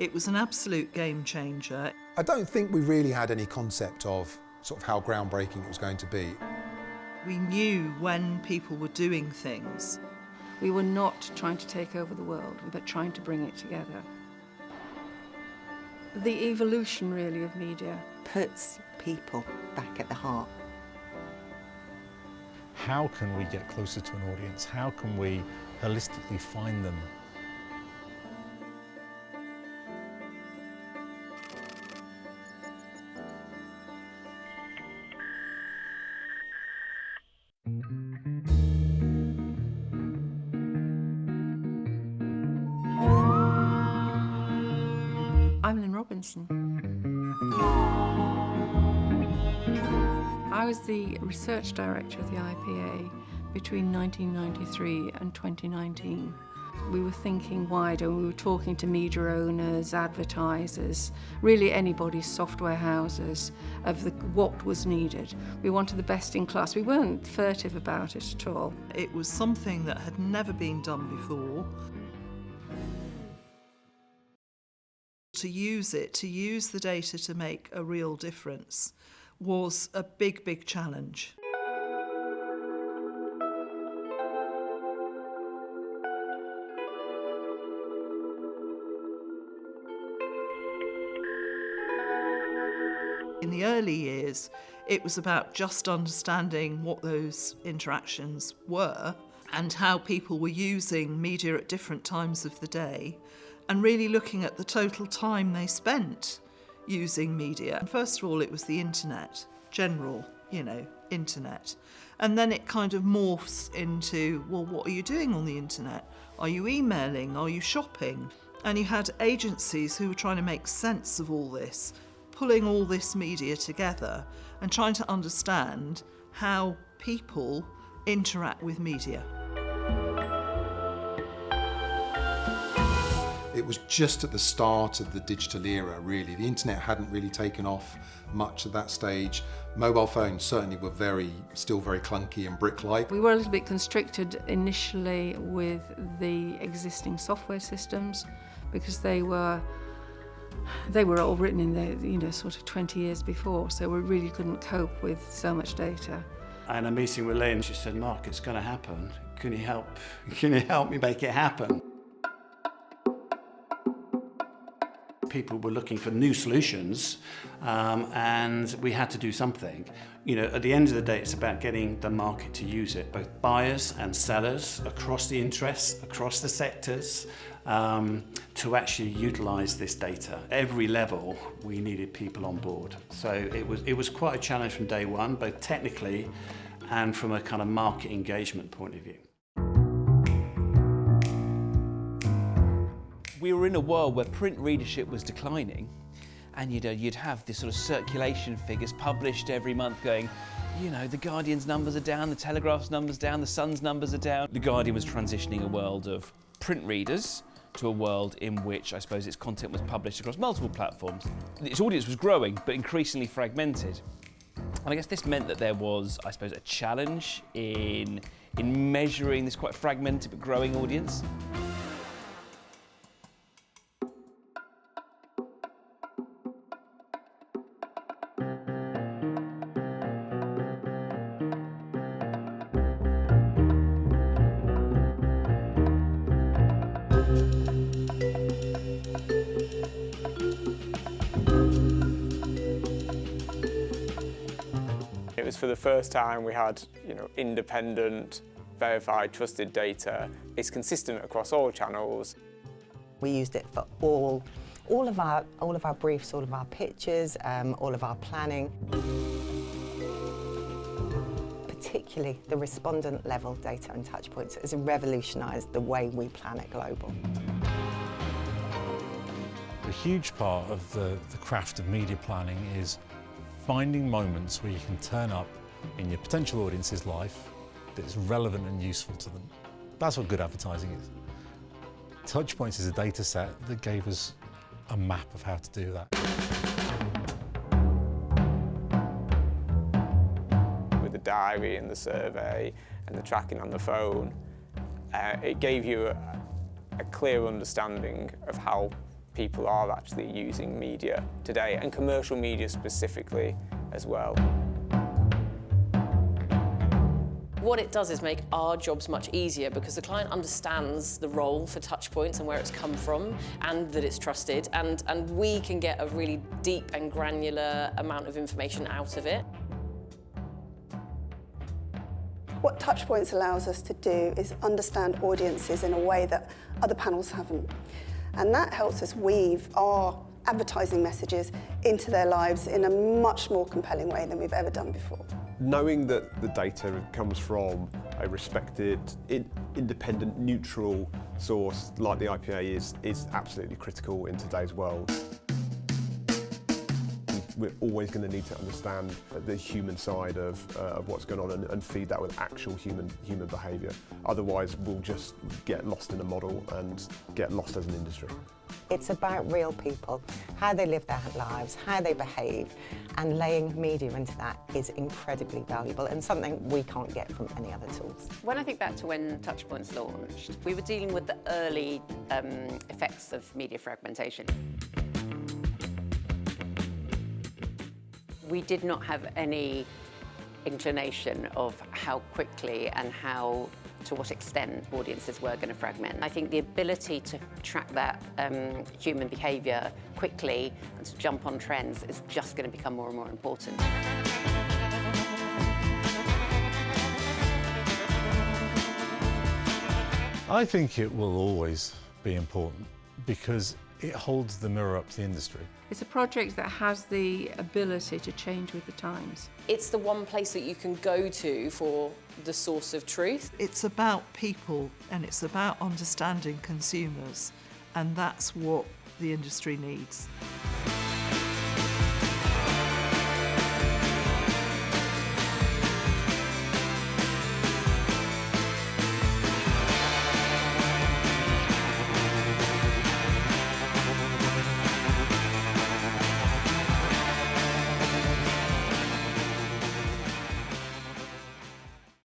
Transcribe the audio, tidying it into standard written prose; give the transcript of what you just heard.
It was an absolute game changer. I don't think we really had any concept of sort of how groundbreaking it was going to be. We knew when people were doing things. We were not trying to take over the world, but trying to bring it together. The evolution, really, of media puts people back at the heart. How can we get closer to an audience? How can we holistically find them? I'm Lynn Robinson. I was the research director of the IPA between 1993 and 2019. We were thinking wider, we were talking to media owners, advertisers, really anybody, software houses, of what was needed. We wanted the best in class. We weren't furtive about it at all. It was something that had never been done before. To use the data to make a real difference was a big, big challenge. In the early years, it was about just understanding what those interactions were and how people were using media at different times of the day, and really looking at the total time they spent using media. And first of all, it was the internet, general, internet. And then it kind of morphs into, well, what are you doing on the internet? Are you emailing? Are you shopping? And you had agencies who were trying to make sense of all this, pulling all this media together and trying to understand how people interact with media. It was just at the start of the digital era, really. The internet hadn't really taken off much at that stage. Mobile phones certainly were still very clunky and brick-like. We were a little bit constricted initially with the existing software systems because they were all written in the sort of 20 years before, so we really couldn't cope with so much data. I had a meeting with Lynn. She said, "Mark, it's going to happen. Can you help me make it happen?" People were looking for new solutions, and we had to do something. At the end of the day, it's about getting the market to use it, both buyers and sellers across the interests, across the sectors, to actually utilise this data. Every level, we needed people on board. So it was quite a challenge from day one, both technically and from a kind of market engagement point of view. We were in a world where print readership was declining, and you'd have this sort of circulation figures published every month going, the Guardian's numbers are down, the Telegraph's numbers down, the Sun's numbers are down. The Guardian was transitioning a world of print readers to a world in which I suppose its content was published across multiple platforms. Its audience was growing, but increasingly fragmented. And I guess this meant that there was, I suppose, a challenge in measuring this quite fragmented but growing audience. It was for the first time we had, independent, verified, trusted data. It's consistent across all channels. We used it for all of our briefs, all of our pitches, all of our planning. Particularly the respondent level data and touchpoints has revolutionised the way we plan at Global. A huge part of the craft of media planning is finding moments where you can turn up in your potential audience's life that's relevant and useful to them. That's what good advertising is. TouchPoints is a data set that gave us a map of how to do that. With the diary and the survey and the tracking on the phone, it gave you a clear understanding of how people are actually using media today, and commercial media specifically as well. What it does is make our jobs much easier because the client understands the role for touchpoints and where it's come from and that it's trusted, and we can get a really deep and granular amount of information out of it. What touchpoints allows us to do is understand audiences in a way that other panels haven't. And that helps us weave our advertising messages into their lives in a much more compelling way than we've ever done before. Knowing that the data comes from a respected, independent, neutral source like the IPA is absolutely critical in today's world. We're always going to need to understand the human side of what's going on and feed that with actual human behaviour. Otherwise, we'll just get lost in a model and get lost as an industry. It's about real people, how they live their lives, how they behave, and laying media into that is incredibly valuable and something we can't get from any other tools. When I think back to when TouchPoints launched, we were dealing with the early effects of media fragmentation. We did not have any inclination of how quickly and to what extent audiences were going to fragment. I think the ability to track that human behaviour quickly and to jump on trends is just going to become more and more important. I think it will always be important because it holds the mirror up to the industry. It's a project that has the ability to change with the times. It's the one place that you can go to for the source of truth. It's about people and it's about understanding consumers, and that's what the industry needs.